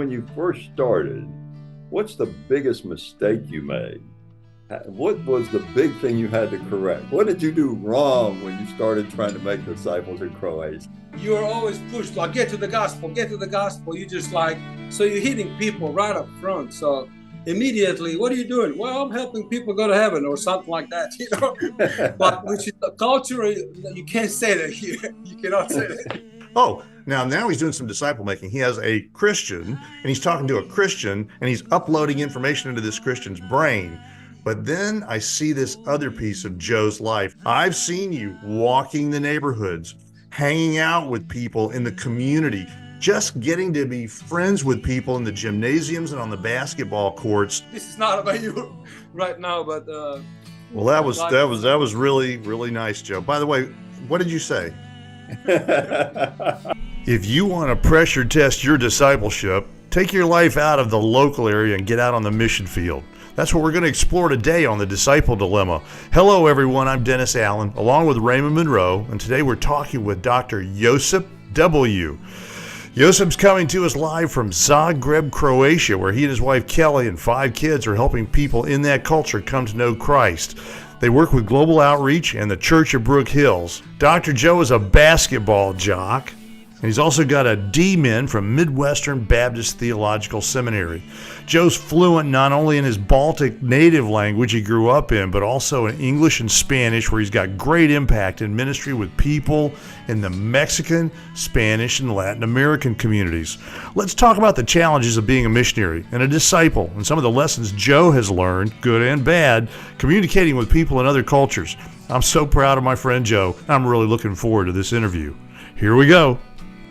when you first started, what's the biggest mistake you made? What was the big thing you had to correct? What did you do wrong when you started trying to make disciples in Croatia? You are always pushed, like, get to the gospel, get to the gospel. You just like, so you're hitting people right up front. So immediately, what are you doing? Well, I'm helping people go to heaven or something like that, you know? But which is the culture, you can't say that here. You cannot say that. Oh, now he's doing some disciple making. He has a Christian and he's talking to a Christian and he's uploading information into this Christian's brain. But then I see this other piece of Joe's life. I've seen you walking the neighborhoods, hanging out with people in the community, just getting to be friends with people in the gymnasiums and on the basketball courts. This is not about you right now, but well, that was really, really nice, Joe. By the way, what did you say? If you want to pressure test your discipleship, take your life out of the local area and get out on the mission field. That's what we're going to explore today on the Disciple Dilemma. Hello, everyone. I'm Dennis Allen, along with Raymond Monroe, and today we're talking with Dr. Josip Debeljuh. Josip's coming to us live from Zagreb, Croatia, where he and his wife Kelly and 5 kids are helping people in that culture come to know Christ. They work with Global Outreach and the Church of Brook Hills. Dr. Joe is a basketball jock, and he's also got a D-Min from Midwestern Baptist Theological Seminary. Joe's fluent not only in his Baltic native language he grew up in, but also in English and Spanish, where he's got great impact in ministry with people in the Mexican, Spanish, and Latin American communities. Let's talk about the challenges of being a missionary and a disciple and some of the lessons Joe has learned, good and bad, communicating with people in other cultures. I'm so proud of my friend Joe. I'm really looking forward to this interview. Here we go.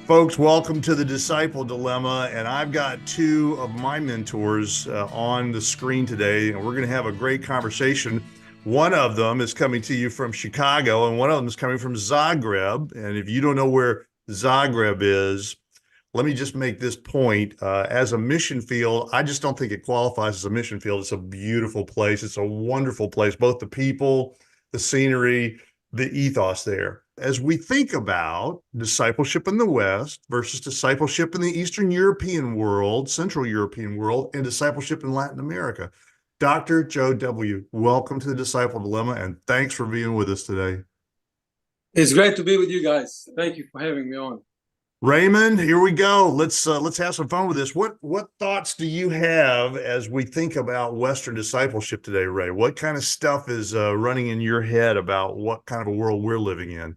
Folks, welcome to the Disciple Dilemma, and I've got 2 of my mentors on the screen today, and we're going to have a great conversation. One of them is coming to you from Chicago, and one of them is coming from Zagreb. And if you don't know where Zagreb is, let me just make this point. As a mission field, I just don't think it qualifies as a mission field. It's a beautiful place. It's a wonderful place, both the people, the scenery, the ethos there. As we think about discipleship in the West versus discipleship in the Eastern European world, Central European world, and discipleship in Latin America. Dr. Joe W., welcome to the Disciple Dilemma, and thanks for being with us today. It's great to be with you guys. Thank you for having me on. Raymond, here we go. Let's have some fun with this. What thoughts do you have as we think about Western discipleship today, Ray? What kind of stuff is running in your head about what kind of a world we're living in?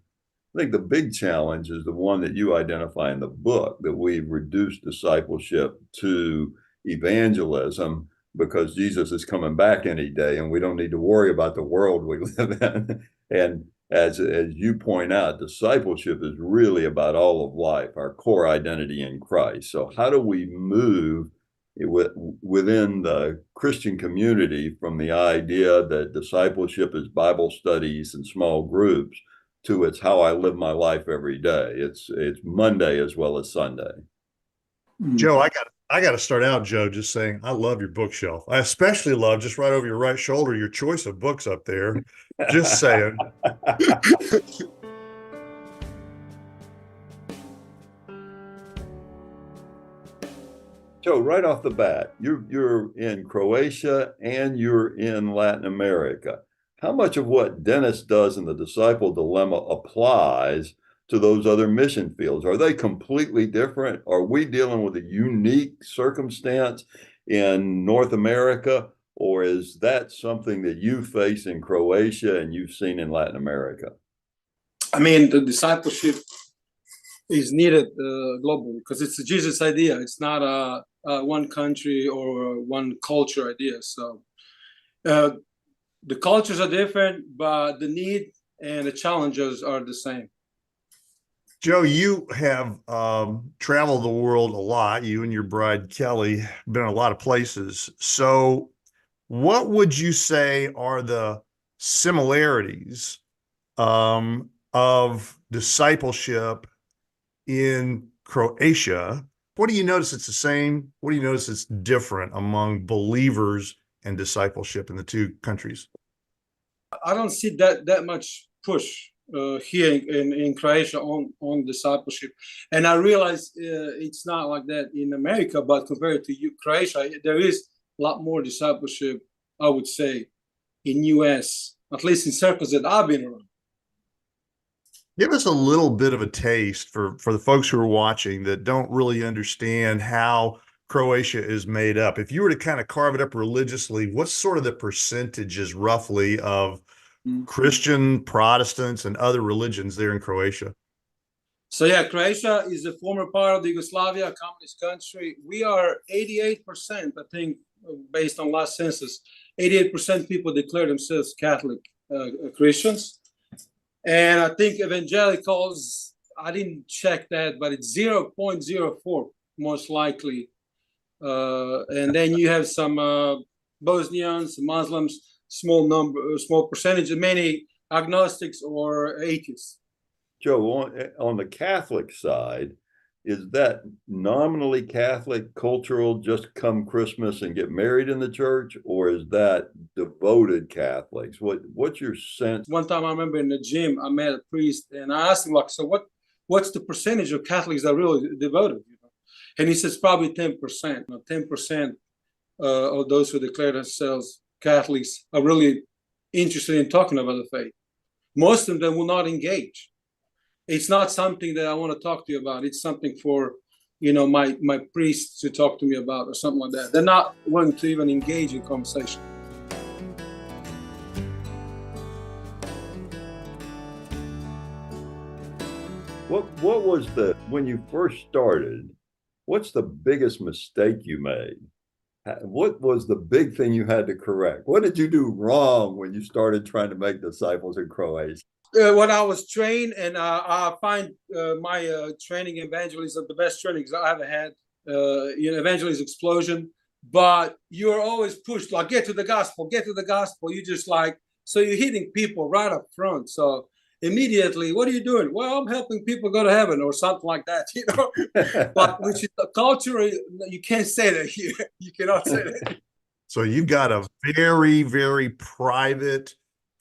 I think the big challenge is the one that you identify in the book, that we've reduced discipleship to evangelism because Jesus is coming back any day and we don't need to worry about the world we live in. And as you point out, discipleship is really about all of life, our core identity in Christ. So how do we move within the Christian community from the idea that discipleship is Bible studies and small groups to it's how I live my life every day? It's Monday as well as Sunday. Joe, I got to start out, Joe, just saying I love your bookshelf. I especially love, just right over your right shoulder, your choice of books up there. Just saying. Joe, right off the bat, you're in Croatia and you're in Latin America. How much of what Dennis does in the Disciple Dilemma applies to those other mission fields? Are they completely different? Are we dealing with a unique circumstance in North America, or is that something that you face in Croatia and you've seen in Latin America? I mean, the discipleship is needed globally because it's a Jesus idea. It's not a one country or one culture idea. So the cultures are different, but the need and the challenges are the same. Joe, you have traveled the world a lot. You and your bride, Kelly, been in a lot of places. So what would you say are the similarities of discipleship in Croatia? What do you notice it's the same? What do you notice it's different among believers and discipleship in the 2 countries? I don't see that much push here in Croatia on discipleship. And I realized it's not like that in America, but compared to Croatia, there is a lot more discipleship, I would say, in US, at least in circles that I've been around. Give us a little bit of a taste for the folks who are watching that don't really understand how Croatia is made up. If you were to kind of carve it up religiously, what's sort of the percentages roughly of Christian, Protestants, and other religions there in Croatia? So yeah, Croatia is a former part of the Yugoslavia, a communist country. We are 88%, I think, based on last census, 88% people declare themselves Catholic Christians. And I think evangelicals, I didn't check that, but it's 0.04 most likely. And then you have some Bosnians, Muslims, small percentage, many agnostics or atheists. Joe, on the Catholic side, is that nominally Catholic, cultural, just come Christmas and get married in the church, or is that devoted Catholics? What's your sense? One time I remember in the gym, I met a priest and I asked him, like, so what's the percentage of Catholics that are really devoted? You know? And he says probably 10%. 10% of those who declare themselves Catholics are really interested in talking about the faith. Most of them will not engage. It's not something that I want to talk to you about. It's something for, my priest to talk to me about or something like that. They're not willing to even engage in conversation. What was when you first started, what's the biggest mistake you made? What was the big thing you had to correct? What did you do wrong when you started trying to make disciples in Croatia? When I was trained, and I find my training evangelism the best trainings I ever had, evangelism explosion. But you're always pushed, like, get to the gospel. You just so you're hitting people right up front. So immediately, what are you doing? Well, I'm helping people go to heaven or something like that, But which is culturally, you can't say that here. You cannot say that. So you've got a very, very private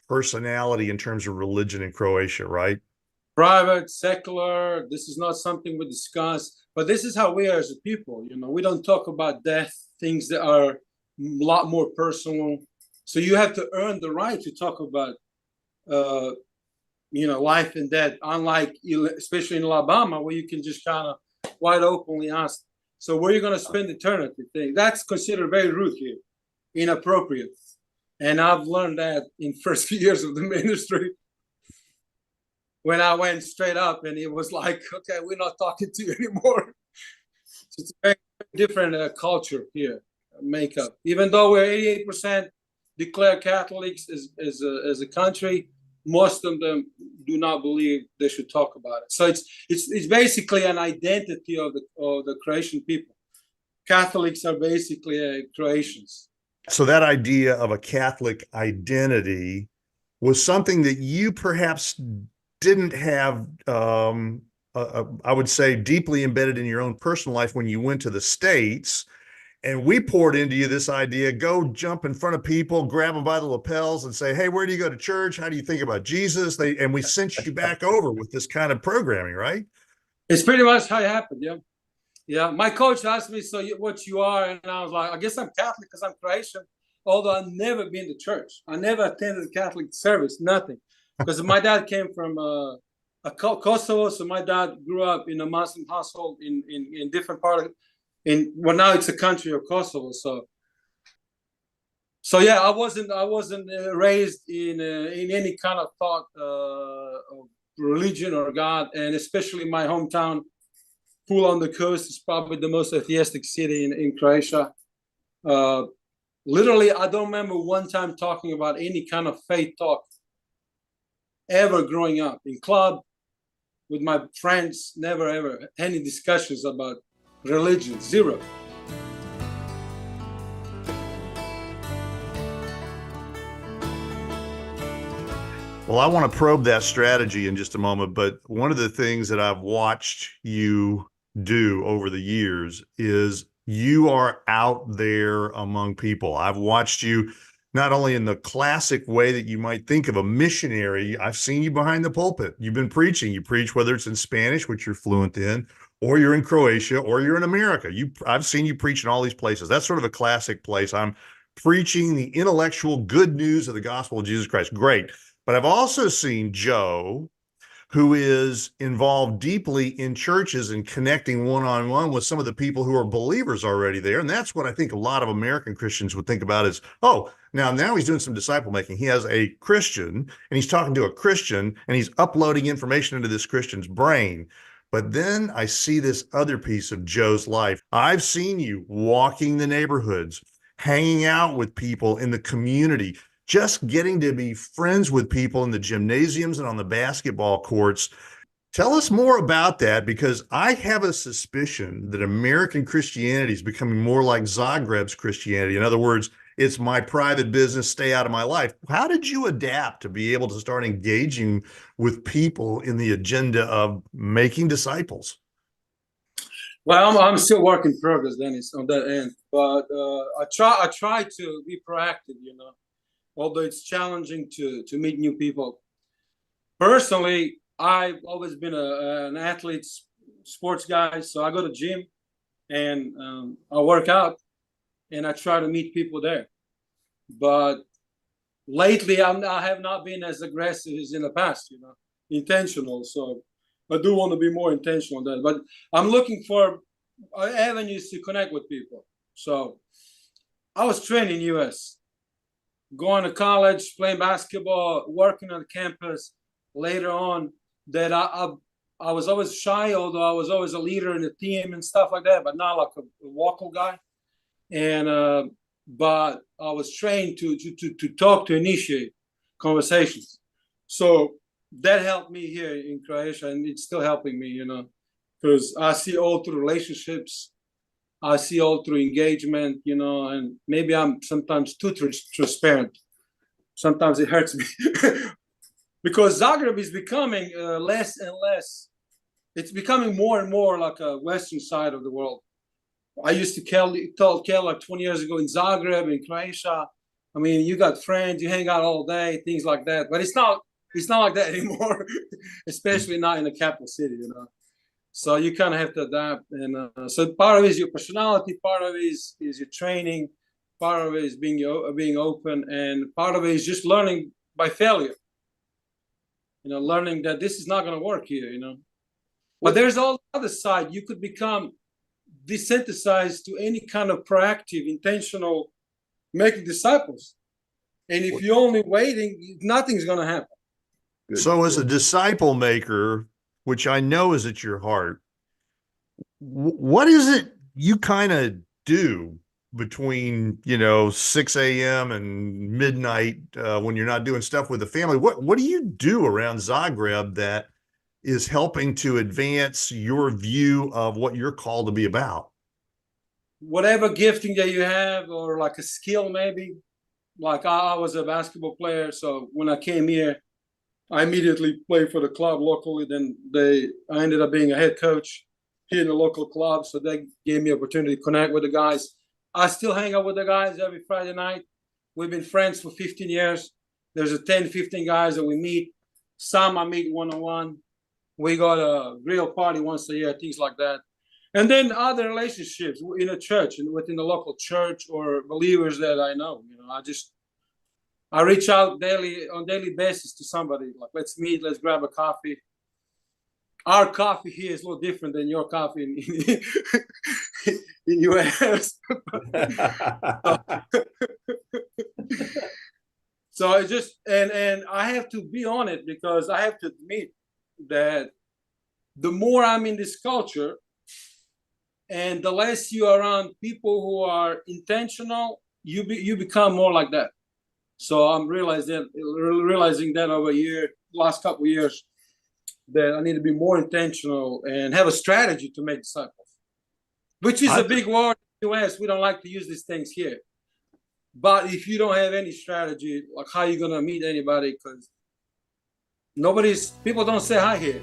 personality in terms of religion in Croatia, right? Private, secular. This is not something we discuss, but this is how we are as a people. We don't talk about death, things that are a lot more personal. So you have to earn the right to talk about, life and death. Unlike, especially in Alabama, where you can just kind of wide openly ask, so where are you going to spend eternity? That's considered very rude here, inappropriate. And I've learned that in first few years of the ministry, when I went straight up, and it was like, okay, we're not talking to you anymore. It's a very different culture here, makeup. Even though we're 88% declare Catholics as a country, most of them do not believe they should talk about it. So it's basically an identity of the Croatian people. Catholics are basically Croatians. So that idea of a Catholic identity was something that you perhaps didn't have, I would say, deeply embedded in your own personal life when you went to the States. And we poured into you this idea, go jump in front of people, grab them by the lapels and say, hey, where do you go to church? How do you think about Jesus? And we sent you back over with this kind of programming, right? It's pretty much how it happened, yeah. Yeah, my coach asked me, so what you are? And I was like, I guess I'm Catholic because I'm Croatian, although I've never been to church. I never attended a Catholic service, nothing. Because my dad came from Kosovo, so my dad grew up in a Muslim household in different part of now it's a country of Kosovo. So yeah, I wasn't raised in any kind of thought of religion or God, and especially my hometown, Pula on the coast, is probably the most atheistic city in Croatia. Literally, I don't remember one time talking about any kind of faith talk ever growing up. In club, with my friends, never ever any discussions about religion, zero. Well, I want to probe that strategy in just a moment, but one of the things that I've watched you do over the years is you are out there among people. I've watched you not only in the classic way that you might think of a missionary. I've seen you behind the pulpit. You've been preaching. You preach whether it's in Spanish, which you're fluent in, or you're in Croatia, or you're in America. I've seen you preach in all these places. That's sort of a classic place. I'm preaching the intellectual good news of the gospel of Jesus Christ. Great. But I've also seen Joe, who is involved deeply in churches and connecting one-on-one with some of the people who are believers already there. And that's what I think a lot of American Christians would think about is, oh, now he's doing some disciple making. He has a Christian and he's talking to a Christian and he's uploading information into this Christian's brain. But then I see this other piece of Joe's life. I've seen you walking the neighborhoods, hanging out with people in the community, just getting to be friends with people in the gymnasiums and on the basketball courts. Tell us more about that, because I have a suspicion that American Christianity is becoming more like Zagreb's Christianity. In other words, it's my private business, stay out of my life. How did you adapt to be able to start engaging with people in the agenda of making disciples? Well, I'm still work in progress, Dennis, on that end. But I try to be proactive, although it's challenging to meet new people. Personally, I've always been an athlete, sports guy, so I go to gym and I work out and I try to meet people there. But lately, I have not been as aggressive as in the past, intentional. So I do want to be more intentional on that. But I'm looking for avenues to connect with people. So I was trained in U.S., going to college, playing basketball, working on campus. Later on, that I was always shy, although I was always a leader in the team and stuff like that, but not like a vocal guy. And but I was trained to talk, to initiate conversations. So that helped me here in Croatia, and it's still helping me, because I see all through relationships. I see all through engagement, and maybe I'm sometimes too transparent. Sometimes it hurts me because Zagreb is becoming less and less. It's becoming more and more like a Western side of the world. I used to tell Kel like 20 years ago in Zagreb, in Croatia, I mean, you got friends, you hang out all day, things like that. But it's not like that anymore, especially not in the capital city, So you kind of have to adapt. And so part of it is your personality, part of it is your training, part of it is being open, and part of it is just learning by failure. Learning that this is not going to work here, But there's all the other side. You could become desensitized to any kind of proactive, intentional making disciples. And if you're only waiting, nothing's going to happen. Good. So as a disciple maker, which I know is at your heart, what is it you kind of do between, 6 a.m. and midnight when you're not doing stuff with the family? What do you do around Zagreb that is helping to advance your view of what you're called to be about? Whatever gifting that you have, or like a skill, maybe. Like I was a basketball player, so when I came here, I immediately played for the club locally. Then I ended up being a head coach here in the local club, so they gave me opportunity to connect with the guys. I still hang out with the guys every Friday night. We've been friends for 15 years. There's 10, 15 guys that we meet. Some I meet one-on-one. We got a grill party once a year, things like that. And then other relationships in a church, within the local church, or believers that I know. I reach out on daily basis to somebody, like, let's meet, let's grab a coffee. Our coffee here is a little different than your coffee in US. So it's just, and I have to be on it, because I have to admit that the more I'm in this culture and the less you're around people who are intentional, you become more like that. So I'm realizing that over last couple of years, that I need to be more intentional and have a strategy to make disciples, which is a big word in the US. We don't like to use these things here. But if you don't have any strategy, like, how are you going to meet anybody? Because people don't say hi here.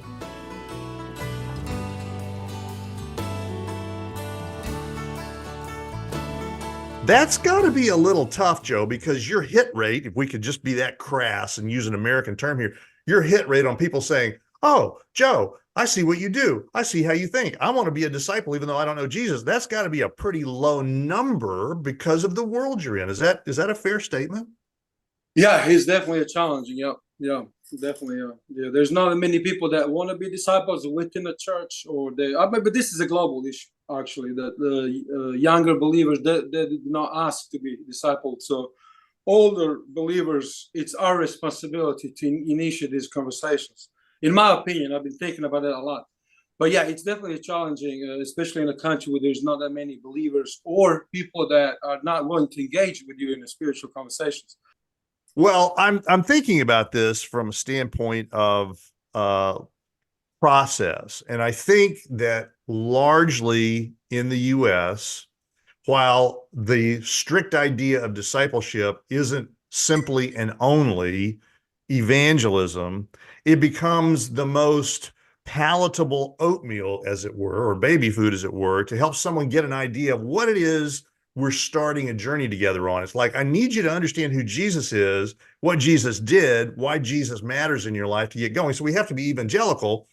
That's got to be a little tough, Joe, because your hit rate, if we could just be that crass and use an American term here, your hit rate on people saying, "Oh, Joe, I see what you do. I see how you think. I want to be a disciple, even though I don't know Jesus." That's got to be a pretty low number because of the world you're in. Is that a fair statement? Yeah, it's definitely a challenge. Yeah, yeah, definitely. Yeah, there's not many people that want to be disciples within the church, or they. But this is a global issue, actually. That the younger believers they did not ask to be discipled. So, older believers, it's our responsibility to initiate these conversations. In my opinion, I've been thinking about it a lot. But yeah, it's definitely challenging, especially in a country where there's not that many believers or people that are not willing to engage with you in the spiritual conversations. Well, I'm thinking about this from a standpoint of uh, process, and I think that largely in the U.S., while the strict idea of discipleship isn't simply and only evangelism, it becomes the most palatable oatmeal, as it were, or baby food, as it were, to help someone get an idea of what it is we're starting a journey together on. It's like, I need you to understand who Jesus is, what Jesus did, why Jesus matters in your life to get going. So we have to be evangelical.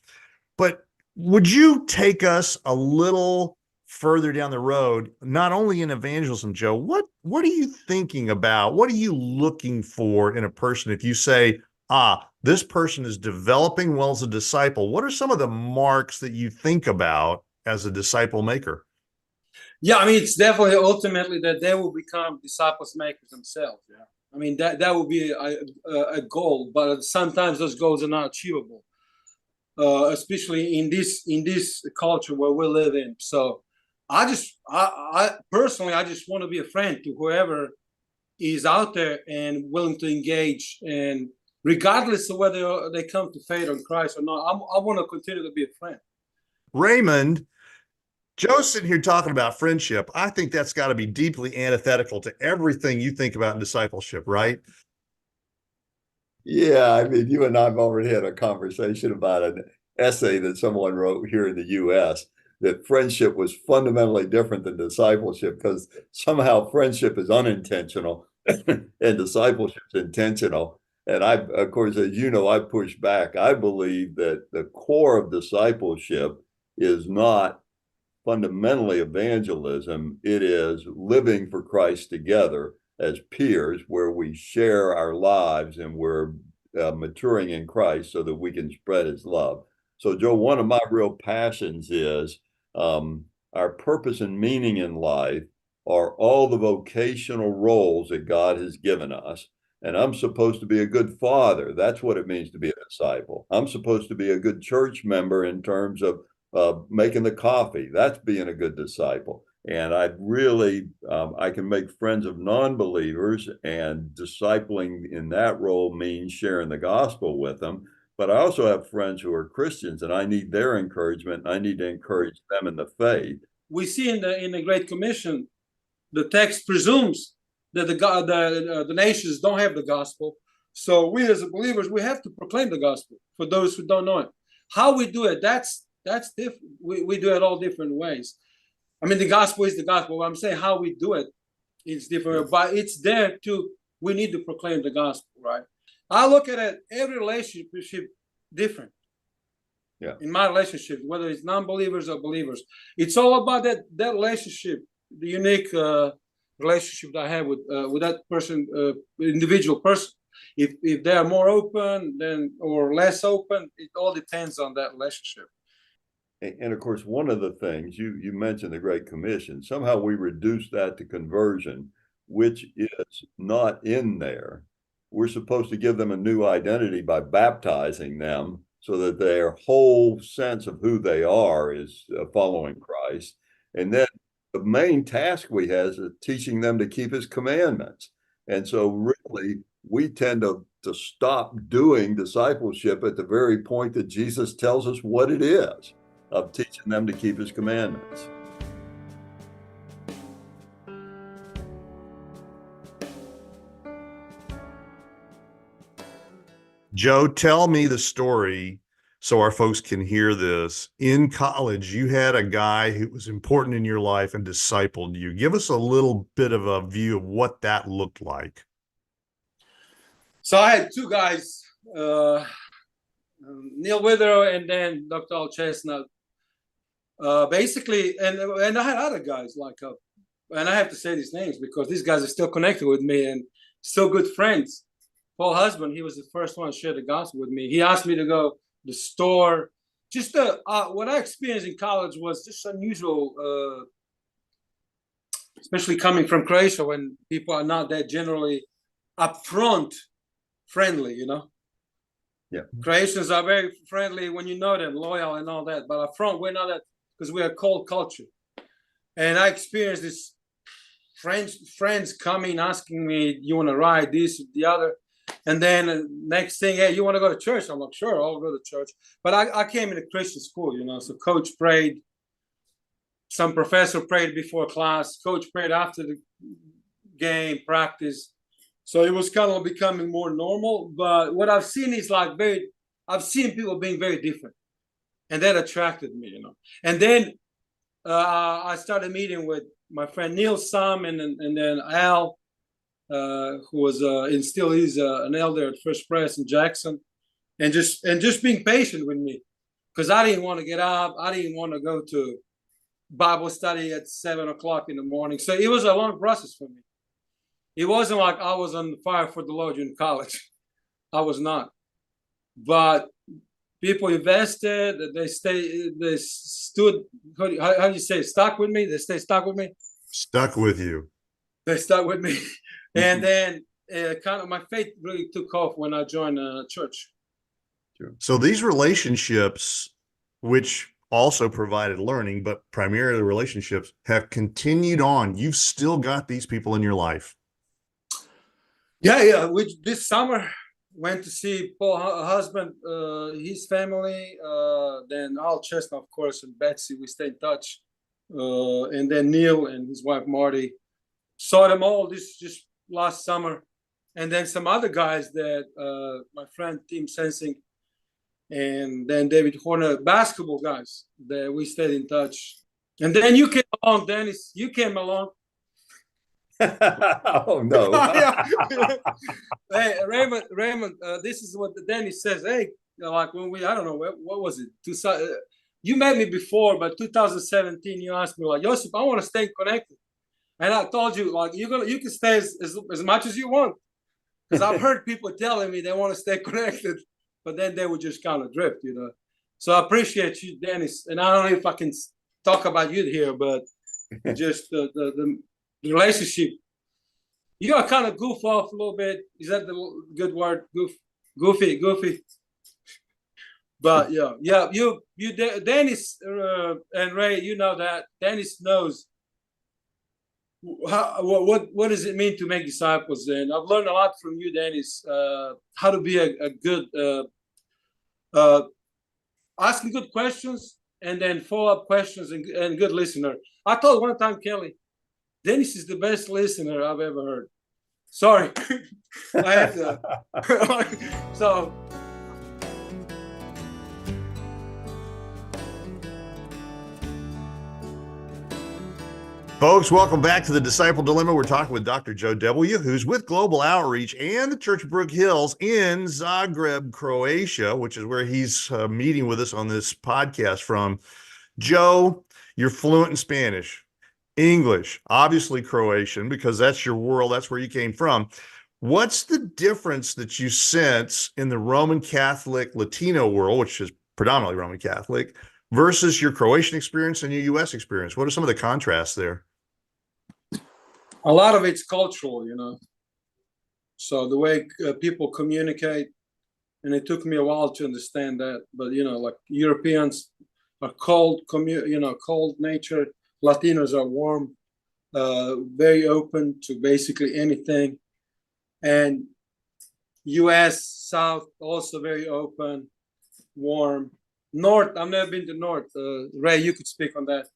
But would you take us a little further down the road, not only in evangelism, Joe? What are you thinking about? What are you looking for in a person if you say, this person is developing well as a disciple? What are some of the marks that you think about as a disciple maker? Yeah, I mean, it's definitely ultimately that they will become disciples makers themselves. Yeah, I mean that would be a goal, but sometimes those goals are not achievable, especially in this culture where we live in. So, I personally, I just want to be a friend to whoever is out there and willing to engage, and regardless of whether they come to faith on Christ or not, I want to continue to be a friend. Raymond, Joe's sitting here talking about friendship. I think that's got to be deeply antithetical to everything you think about in discipleship, right? Yeah, I mean, you and I have already had a conversation about an essay that someone wrote here in the US that friendship was fundamentally different than discipleship because somehow friendship is unintentional and discipleship is intentional. And I, of course, as you know, I push back. I believe that the core of discipleship is not fundamentally evangelism. It is living for Christ together as peers, where we share our lives and we're maturing in Christ so that we can spread his love. So, Joe, one of my real passions is our purpose and meaning in life are all the vocational roles that God has given us. And I'm supposed to be a good father. That's what it means to be a disciple. I'm supposed to be a good church member in terms of making the coffee. That's being a good disciple. And I really, I can make friends of non-believers, and discipling in that role means sharing the gospel with them. But I also have friends who are Christians, and I need their encouragement. I need to encourage them in the faith. We see in the Great Commission, the text presumes that the nations don't have the gospel. So we as believers, we have to proclaim the gospel for those who don't know it. How we do it, that's different. We do it all different ways. I mean, the gospel is the gospel. I'm saying how we do it is different, but it's there too. We need to proclaim the gospel, right? I look at it, every relationship different. Yeah. In my relationship, whether it's non-believers or believers, it's all about that relationship, the unique relationship that I have with that person, individual person. If they are more open then or less open, it all depends on that relationship. And of course, one of the things you mentioned the Great Commission, somehow we reduce that to conversion, which is not in there. We're supposed to give them a new identity by baptizing them so that their whole sense of who they are is following Christ. And then the main task we have is teaching them to keep his commandments. And so really, we tend to stop doing discipleship at the very point that Jesus tells us what it is, of teaching them to keep his commandments. Joe, tell me the story so our folks can hear this. In college, you had a guy who was important in your life and discipled you. Give us a little bit of a view of what that looked like. So I had two guys, Neil Withrow and then Dr. Al Chestnut. Basically, and I had other guys and I have to say these names because these guys are still connected with me and still good friends. Paul Husband, he was the first one to share the gospel with me. He asked me to go to the store. Just what I experienced in college was just unusual, especially coming from Croatia when people are not that generally upfront friendly, you know. Yeah. Croatians are very friendly when you know them, loyal and all that. But upfront, we're not that because we're a cold culture. And I experienced this friends coming, asking me, you want to ride this, the other. And then next thing, hey, you want to go to church? I'm like, sure, I'll go to church. But I came in a Christian school, you know, so coach prayed. Some professor prayed before class. Coach prayed after the game, practice. So it was kind of becoming more normal. But what I've seen is I've seen people being very different. And that attracted me, you know. And then I started meeting with my friend Neil Sam and then Al, who was and still is an elder at First Pres in Jackson, and just being patient with me, because I didn't want to get up, I didn't want to go to Bible study at 7 o'clock in the morning. So it was a long process for me. It wasn't like I was on fire for the Lord in college. I was not, but people invested. They stood. How do you say? Stuck with me. They stay stuck with me. Stuck with you. They stuck with me, and then kind of my faith really took off when I joined a church. So these relationships, which also provided learning, but primarily relationships, have continued on. You've still got these people in your life. Yeah. This summer went to see Paul Husband, his family, then Al Chestnut, of course, and Betsy. We stayed in touch, and then Neil and his wife Marty. Saw them all this just last summer, and then some other guys that my friend Tim Sensing, and then David Horner, basketball guys that we stayed in touch. And then you came along, Dennis. You came along. Oh no! Hey, Raymond. This is what Dennis says. Hey, like when I don't know what was it? You met me before, but 2017, you asked me like, Josip, I want to stay connected, and I told you like you can stay as much as you want, because I've heard people telling me they want to stay connected, but then they would just kind of drift, you know. So I appreciate you, Dennis, and I don't know if I can talk about you here, but just the relationship. You got kind of goof off a little bit. Is that the good word? Goofy. But yeah. You, Dennis and Ray, you know that Dennis knows what does it mean to make disciples. And I've learned a lot from you, Dennis. How to be a good asking good questions and then follow-up questions and good listener. I told one time Kelly, Dennis is the best listener I've ever heard. Sorry. I have to. So. Folks, welcome back to the Disciple Dilemma. We're talking with Dr. Joe Debeljuh, who's with Global Outreach and the Church of Brook Hills in Zagreb, Croatia, which is where he's meeting with us on this podcast from. Joe, you're fluent in Spanish, English, obviously Croatian, because that's your world, that's where you came from. What's the difference that you sense in the Roman Catholic Latino world, which is predominantly Roman Catholic, versus your Croatian experience and your U.S. experience? What are some of the contrasts there? A lot of it's cultural, you know. So the way people communicate, and it took me a while to understand that, but, you know, like Europeans are cold, cold nature. Latinos are warm, very open to basically anything. And U.S. South also very open, warm. North, I've never been to North. Ray, you could speak on that.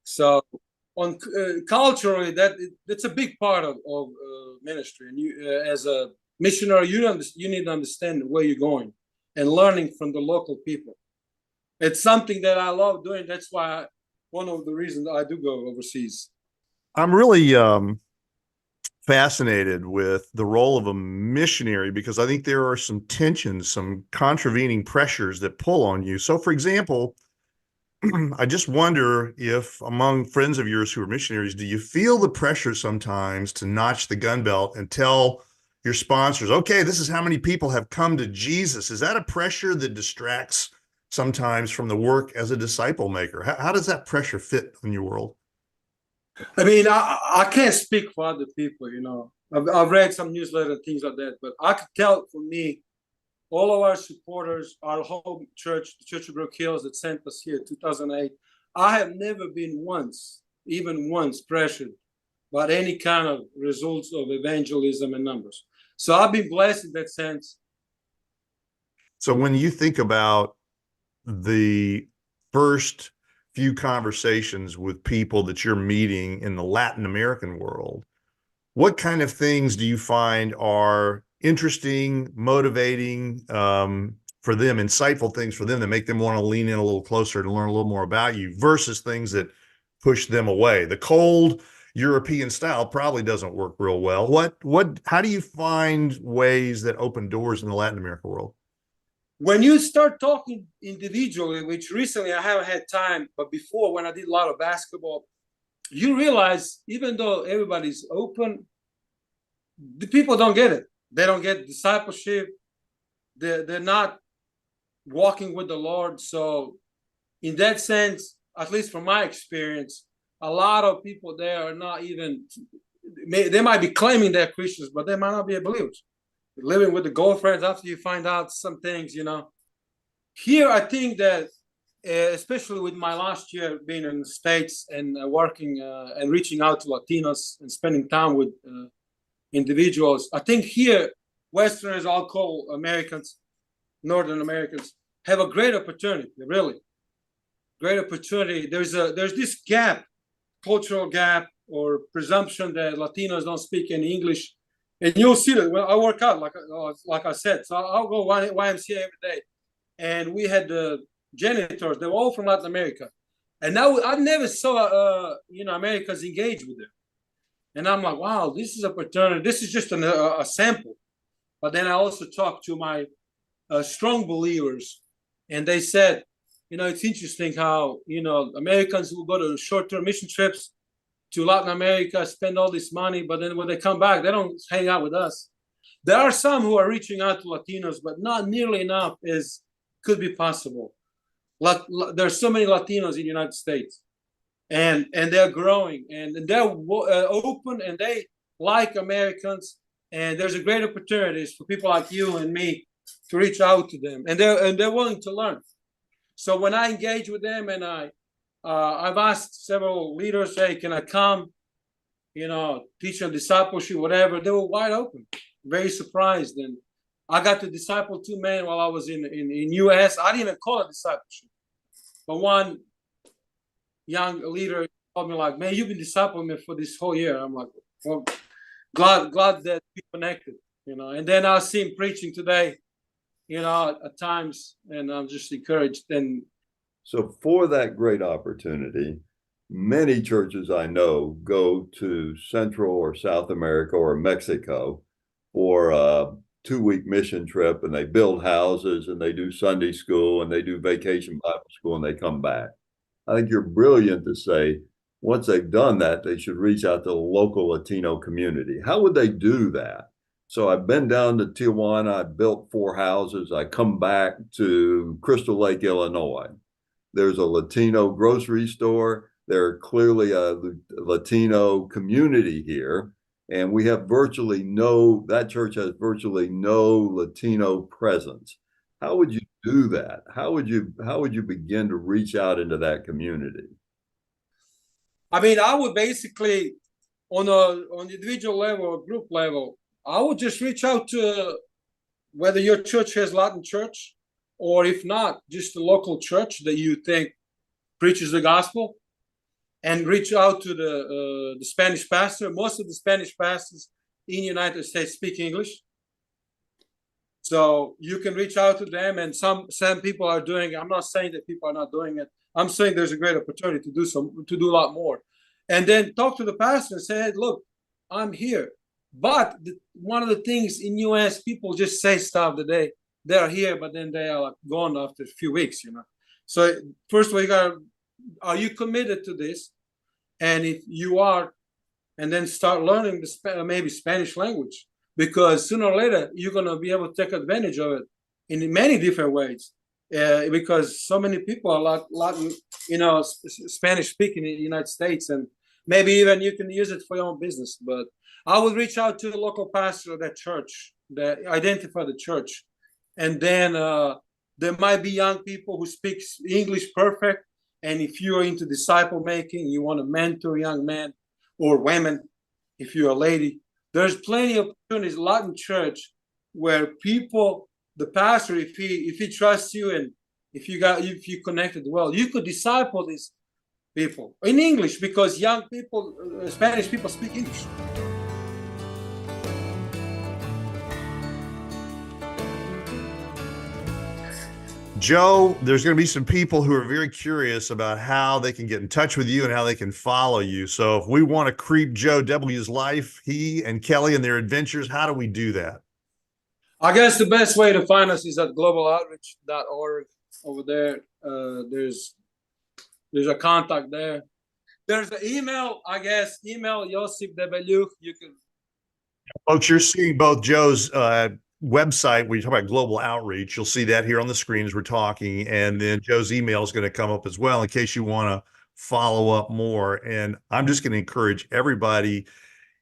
So, on culturally, that's a big part of ministry. And you, as a missionary, you need to understand where you're going and learning from the local people. It's something that I love doing. That's why one of the reasons I do go overseas. I'm really fascinated with the role of a missionary because I think there are some tensions, some contravening pressures that pull on you. So, for example, I just wonder if among friends of yours who are missionaries, do you feel the pressure sometimes to notch the gun belt and tell your sponsors, okay, this is how many people have come to Jesus? Is that a pressure that distracts sometimes from the work as a disciple maker? How does that pressure fit in your world? I mean, I can't speak for other people, you know. I've read some newsletter and things like that, but I could tell for me, all of our supporters, our home church, the Church of Brook Hills that sent us here in 2008, I have never been once, even once, pressured by any kind of results of evangelism and numbers. So I've been blessed in that sense. So when you think about the first few conversations with people that you're meeting in the Latin American world, what kind of things do you find are interesting, motivating for them, insightful things for them that make them want to lean in a little closer to learn a little more about you versus things that push them away? The cold European style probably doesn't work real well. How do you find ways that open doors in the Latin America world? When you start talking individually, which recently I haven't had time, but before when I did a lot of basketball, you realize even though everybody's open, the people don't get it. They don't get discipleship. They're not walking with the Lord. So in that sense, at least from my experience, a lot of people there are not even, they might be claiming they're Christians, but they might not be believers. Living with the girlfriends after you find out some things, you know. Here, I think that, especially with my last year being in the States and working and reaching out to Latinos and spending time with individuals, I think here, Westerners, I'll call Americans, Northern Americans, have a great opportunity, really. Great opportunity. There's this gap, cultural gap or presumption that Latinos don't speak any English. And you'll see that when I work out, like I said. So I'll go YMCA every day. And we had the janitors. They were all from Latin America. And now I never saw, Americans engage with them. And I'm like, wow, this is an opportunity. This is just a sample. But then I also talked to my strong believers. And they said, it's interesting how, Americans will go to short-term mission trips to Latin America, spend all this money, but then when they come back, they don't hang out with us. There are some who are reaching out to Latinos, but not nearly enough as could be possible. There's so many Latinos in the United States, and they're growing, and they're open, and they like Americans, and there's a great opportunities for people like you and me to reach out to them, and they're willing to learn. So when I engage with them, and I've asked several leaders, hey, can I come, teach them discipleship, whatever. They were wide open, very surprised. And I got to disciple 2 men while I was in U.S. I didn't even call it discipleship. But one young leader told me, like, man, you've been discipling me for this whole year. I'm like, well, glad that we connected, And then I see him preaching today, at times, and I'm just encouraged. And so for that great opportunity, many churches I know go to Central or South America or Mexico for a 2-week mission trip, and they build houses and they do Sunday school and they do vacation Bible school and they come back. I think you're brilliant to say once they've done that, they should reach out to the local Latino community. How would they do that? So I've been down to Tijuana. I built 4 houses. I come back to Crystal Lake, Illinois. There's a Latino grocery store. There's clearly a Latino community here. And we have that church has virtually no Latino presence. How would you do that? How would you begin to reach out into that community? I mean, I would basically, on individual level or group level, I would just reach out to whether your church has Latin church, or if not, just the local church that you think preaches the gospel, and reach out to the Spanish pastor. Most of the Spanish pastors in the United States speak English. So you can reach out to them, and some people are doing it. I'm not saying that people are not doing it. I'm saying there's a great opportunity to do a lot more. And then talk to the pastor and say, hey, look, I'm here. But one of the things in US, people just say stuff that they're here, but then they are like gone after a few weeks, you know. So first of all, are you committed to this? And if you are, and then start learning maybe Spanish language, because sooner or later you're going to be able to take advantage of it in many different ways. Because so many people are Latin, Spanish speaking in the United States, and maybe even you can use it for your own business. But I would reach out to the local pastor of that church, that identify the church, and then there might be young people who speak English perfect. And if you're into disciple making, you want to mentor young men or women, if you're a lady, there's plenty of opportunities. Latin church where people, the pastor, if he trusts you and if you connected well, you could disciple these people in English, because young people, Spanish people speak English. Joe, there's going to be some people who are very curious about how they can get in touch with you and how they can follow you. So if we want to creep Joe Debeljuh's life, he and Kelly and their adventures, how do we do that? I guess the best way to find us is at globaloutreach.org. Over there, there's a contact there. There's an email, I guess, email Josip Debeljuh. You can. Folks, you're seeing both Joe's website where you talk about global outreach. You'll see that here on the screen as we're talking, and then Joe's email is going to come up as well in case you want to follow up more. And I'm just going to encourage everybody,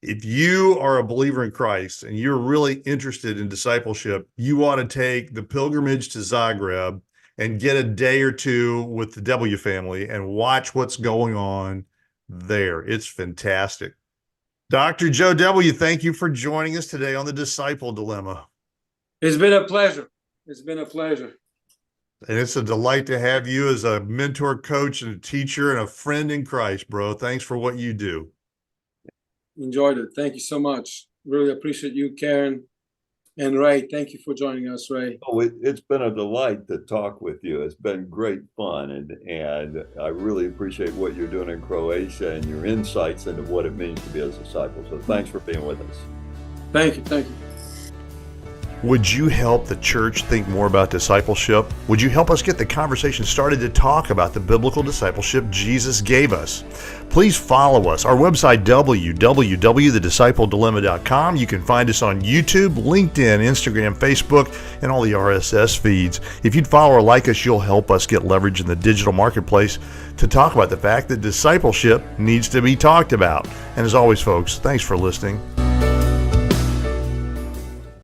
if you are a believer in Christ and you're really interested in discipleship, you ought to take the pilgrimage to Zagreb and get a day or two with the Debeljuh family and watch what's going on there. It's fantastic. Dr. Joe Debeljuh, thank you for joining us today on the Disciple Dilemma. It's been a pleasure. It's been a pleasure. And it's a delight to have you as a mentor, coach, and a teacher and a friend in Christ, bro. Thanks for what you do. Enjoyed it. Thank you so much. Really appreciate you, Karen. And Ray, thank you for joining us, Ray. Oh, it's been a delight to talk with you. It's been great fun, and I really appreciate what you're doing in Croatia and your insights into what it means to be a disciple. So thanks for being with us. Thank you. Thank you. Would you help the church think more about discipleship? Would you help us get the conversation started to talk about the biblical discipleship Jesus gave us? Please follow us. Our website, www.thediscipledilemma.com. You can find us on YouTube, LinkedIn, Instagram, Facebook, and all the RSS feeds. If you'd follow or like us, you'll help us get leverage in the digital marketplace to talk about the fact that discipleship needs to be talked about. And as always, folks, thanks for listening.